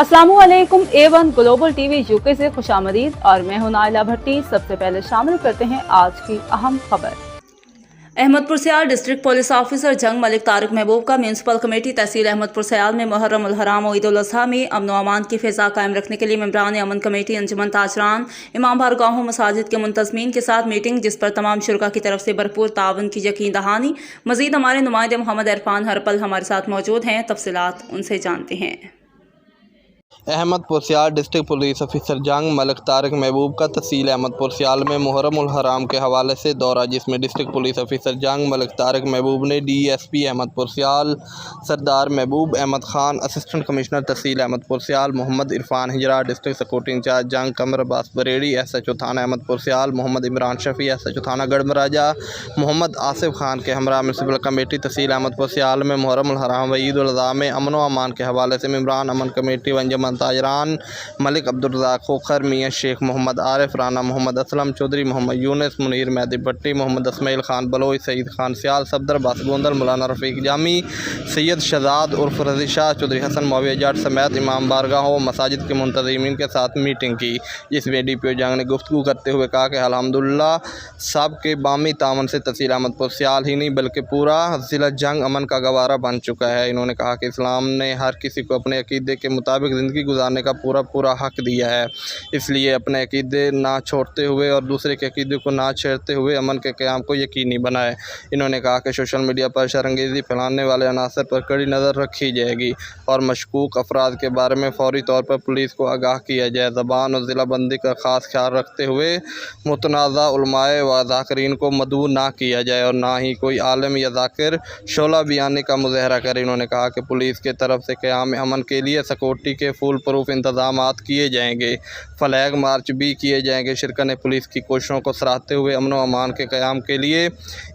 अस्सलामुअलैकुम A1 global TV UK से खुशामदीद और मैं हूं नाइला भट्टी। सबसे पहले शामिल करते हैं आज की अहम खबर। Ahmedpur Sial district police officer Jhang Malik Tariq Mehboob का म्यूनसिपल कमेटी तहसील अहमदपुर सयाल में मुहर्रम उल हराम और ईद उल अज़हा में अमन व अमान की फ़िज़ा कायम रखने के लिए मेंबरान अमन कमेटी अंजुमन ताजरान इमाम बारगाहों मसाजिद के मुंतज़मीन के साथ मीटिंग, जिस पर तमाम शुरा की तरफ से भरपूर तावन की यकीन दहानी। मज़ीद हमारे नुमाइंदे मोहम्मद इरफान हर पल हमारे साथ मौजूद हैं, तफसीलात उनसे जानते हैं। Ahmedpur Sial district police officer Jhang Malik Tariq Mehboob का तहसील अहमदपुर सयाल में मुहर्रम उल हराम के हवाले से दौरा, जिसमें district police officer Jhang Malik Tariq महबूब ने DSP Ahmadpur Sial Sardar Mehboob Ahmed Khan, assistant commissioner tehsil Ahmedpur Sial Muhammad Irfan Hijra, district security incharge Jang Qamar Abbas बरेड़ी, SHO थाना अहमदपुर सयाल मोहम्मद इमरान शफी, SHO थाना गढ़मराजा मोहम्मद आसिफ खान के हमरा म्यूनसिपल कमेटी तहसील अहमदपुर सयाल में मुहर्रम उल हराम व ईद उल अज़हा में अमन व अमान के हवाले से मेंबरान अमन कमेटी व अंजुमन ताजरान मलिक अब्दुर्रज़ाक खोखर, मियाँ शेख मोहम्मद आरिफ, राना मोहम्मद असलम चौधरी, मोहम्मद यूनुस, मुनीर मेहदी भट्टी, मोहम्मद इस्माइल खान बलोच, सईद खान सियाल सफदर, बास गोंदल, मौलाना रफ़ीक जामी, सैयद शहजाद उर्फ रज़ी शाह, चौधरी हसन मौविया जाट समेत इमाम बारगाहों मसाजिद के मुंतज़मीन के साथ मीटिंग की, जिसमें DPO जंग ने गुफ्तगू करते हुए कहा कि अल्हम्दुलिल्लाह सब के बामी तावन से तहसील अहमदपुर सयाल ही नहीं बल्कि पूरा ज़िला जंग अमन का गवारा बन चुका है। इन्होंने कहा कि इस्लाम ने हर किसी को अपने अकीदे के मुताबिक ज़िंदगी गुजारने का पूरा हक दिया है, इसलिए अपने अकीदे ना छोड़ते हुए और दूसरे के अकीदे को ना छेड़ते हुए अमन के क़याम को यकीनी बनाए। इन्होंने कहा कि सोशल मीडिया पर शरअंगेज़ी फैलाने वाले अनासर पर कड़ी नज़र रखी जाएगी और मशकूक अफराद के बारे में फ़ौरी तौर पर पुलिस को आगाह किया जाए। ज़बान और ज़िला बंदी का ख़ास ख्याल रखते हुए मुतनाज़ा उलमाए व ज़ाकिरीन को मदऊ ना किया जाए और ना ही कोई आलिम या ज़ाकिर शोला बयानी का मुज़ाहरा करे। इन्होंने कहा कि पुलिस के तरफ से क़याम अमन के लिए सिक्योरिटी के फुल प्रूफ इंतज़ाम किए जाएंगे, फ्लैग मार्च भी किए जाएंगे। शिरकत ने पुलिस की कोशिशों को सराहते हुए अमन व अमान के क़याम के लिए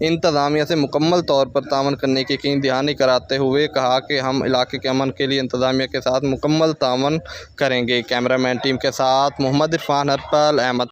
इंतज़ामिया से मुकम्मल तौर पर तावन करने की यकीन दहानी कराते हुए कहा कि हम इलाके के अमन के लिए इंतज़ामिया के साथ मुकम्मल तावन करेंगे। कैमरामैन टीम के साथ मोहम्मद इरफान हर पल अहमद।